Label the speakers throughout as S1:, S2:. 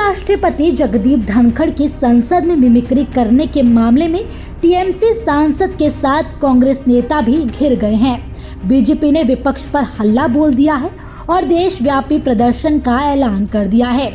S1: उपराष्ट्रपति जगदीप धनखड़ की संसद में मिमिक्री करने के मामले में टीएमसी सांसद के साथ कांग्रेस नेता भी घिर गए हैं। बीजेपी ने विपक्ष पर हल्ला बोल दिया है और देशव्यापी प्रदर्शन का ऐलान कर दिया है।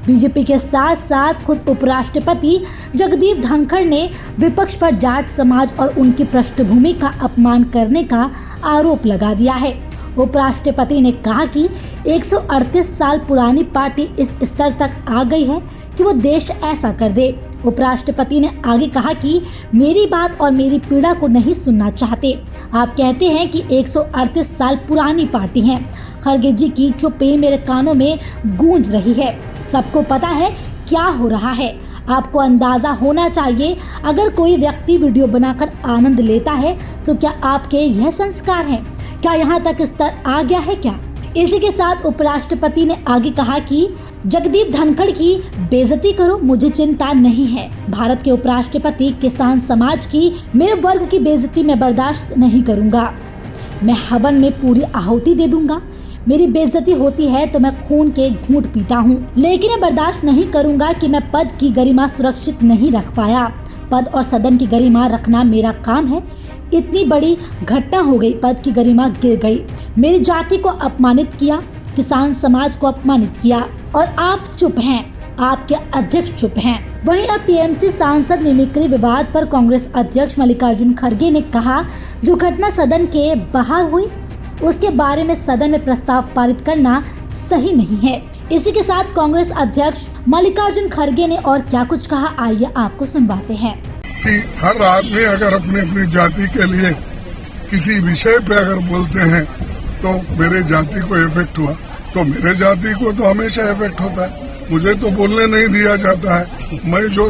S1: बीजेपी के साथ साथ खुद उपराष्ट्रपति जगदीप धनखड़ ने विपक्ष पर जाट समाज और उनकी पृष्ठभूमि का अपमान करने का आरोप लगा दिया है। उपराष्ट्रपति ने कहा कि 138 साल पुरानी पार्टी इस स्तर तक आ गई है कि वो देश ऐसा कर दे। उपराष्ट्रपति ने आगे कहा कि मेरी बात और मेरी पीड़ा को नहीं सुनना चाहते। आप कहते हैं कि 138 साल पुरानी पार्टी है। खड़गे जी की चुप्पी मेरे कानों में गूंज रही है। सबको पता है क्या हो रहा है। आपको अंदाजा होना चाहिए, अगर कोई व्यक्ति वीडियो बनाकर आनंद लेता है तो क्या आपके यह संस्कार हैं? क्या यहाँ तक स्तर आ गया है क्या? इसी के साथ उपराष्ट्रपति ने आगे कहा कि जगदीप धनखड़ की बेइज्जती करो, मुझे चिंता नहीं है। भारत के उपराष्ट्रपति किसान समाज की, मेरे वर्ग की बेइज्जती मैं बर्दाश्त नहीं करूंगा। मैं हवन में पूरी आहुति दे दूंगा। मेरी बेइज्जती होती है तो मैं खून के घूंट पीता हूँ, लेकिन मैं बर्दाश्त नहीं करूंगा कि मैं पद की गरिमा सुरक्षित नहीं रख पाया। पद और सदन की गरिमा रखना मेरा काम है। इतनी बड़ी घटना हो गई, पद की गरिमा गिर गई। मेरी जाति को अपमानित किया, किसान समाज को अपमानित किया और आप चुप हैं। आपके अध्यक्ष चुप हैं। वहीं अब टीएमसी सांसद मिमिक्री विवाद पर कांग्रेस अध्यक्ष मल्लिकार्जुन खड़गे ने कहा, जो घटना सदन के बाहर हुई उसके बारे में सदन में प्रस्ताव पारित करना सही नहीं है। इसी के साथ कांग्रेस अध्यक्ष मल्लिकार्जुन खड़गे ने और क्या कुछ कहा, आइए आपको सुनवाते हैं।
S2: कि हर आदमी अगर अपनी अपनी जाति के लिए किसी विषय पे अगर बोलते हैं तो मेरे जाति को इफेक्ट हुआ, तो मेरे जाति को तो हमेशा इफेक्ट होता है। मुझे तो बोलने नहीं दिया जाता है। मैं जो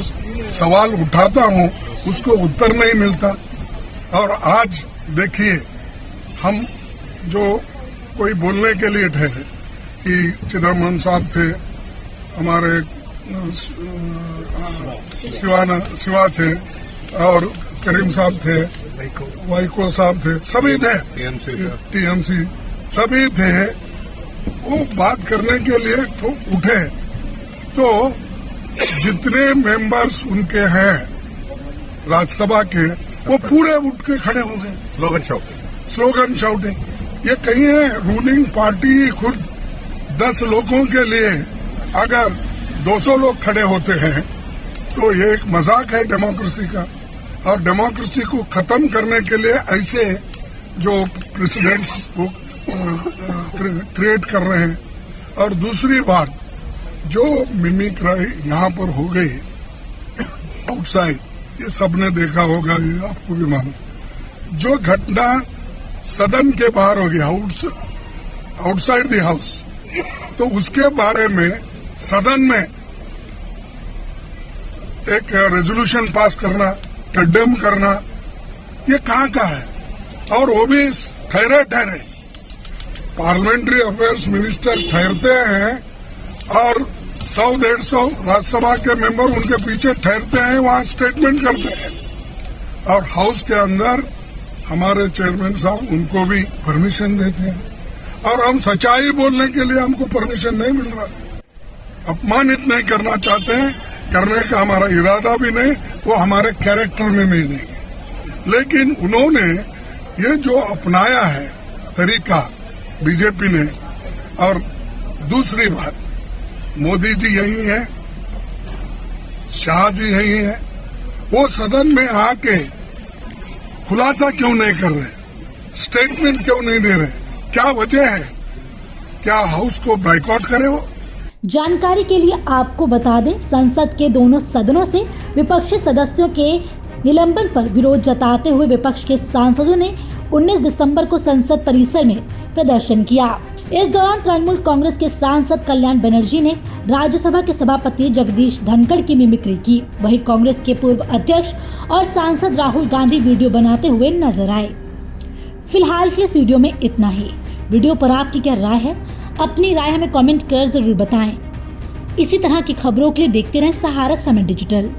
S2: सवाल उठाता हूँ उसको उत्तर नहीं मिलता। और आज देखिए, हम जो कोई बोलने के लिए ठहरे कि चिदम्बरम साहब थे, हमारे शिवा थे और करीम साहब थे, वाइको साहब थे, सभी थे, टीएमसी सभी थे। वो बात करने के लिए तो उठे, तो जितने मेंबर्स उनके हैं राज्यसभा के, वो पूरे उठ के खड़े हो गए। Slogan shouting. ये कहीं है, रूलिंग पार्टी खुद 10 लोगों के लिए अगर 200 लोग खड़े होते हैं तो ये एक मजाक है डेमोक्रेसी का। और डेमोक्रेसी को खत्म करने के लिए ऐसे जो प्रेसिडेंट्स को क्रिएट कर रहे हैं। और दूसरी बात, जो मिमिक्री यहाँ पर हो गई आउटसाइड, ये सबने देखा होगा, ये आपको भी मालूम। जो घटना सदन के बाहर हो गया, आउटसाइड द हाउस, तो उसके बारे में सदन में एक रेजोल्यूशन पास करना, कंडेम करना, ये कहाँ का है? और वो भी ठहरे पार्लियामेंट्री अफेयर्स मिनिस्टर ठहरते हैं और 100-150 राज्यसभा के मेंबर उनके पीछे ठहरते हैं, वहां स्टेटमेंट करते हैं। और हाउस के अंदर हमारे चेयरमैन साहब उनको भी परमिशन देते हैं। और हम सच्चाई बोलने के लिए हमको परमिशन नहीं मिल रहा। अपमानित नहीं करना चाहते हैं, करने का हमारा इरादा भी नहीं, वो हमारे कैरेक्टर में भी नहीं है। लेकिन उन्होंने ये जो अपनाया है तरीका बीजेपी ने, और दूसरी बात, मोदी जी यही है, शाह जी यही है, वो सदन में आके खुलासा क्यों नहीं कर रहे, स्टेटमेंट क्यों नहीं दे रहे? क्या वजह है? क्या हाउस को बाइकआउट करे वो?
S1: जानकारी के लिए आपको बता दें, संसद के दोनों सदनों से विपक्षी सदस्यों के निलंबन पर विरोध जताते हुए विपक्ष के सांसदों ने 19 दिसंबर को संसद परिसर में प्रदर्शन किया। इस दौरान तृणमूल कांग्रेस के सांसद कल्याण बनर्जी ने राज्यसभा के सभापति जगदीश धनखड़ की मिमिक्री की। वहीं कांग्रेस के पूर्व अध्यक्ष और सांसद राहुल गांधी वीडियो बनाते हुए नजर आए। फिलहाल के इस वीडियो में इतना ही। वीडियो पर आपकी क्या राय है? अपनी राय हमें कमेंट कर जरूर बताएं। इसी तरह की खबरों के लिए देखते रहें सहारा समय डिजिटल।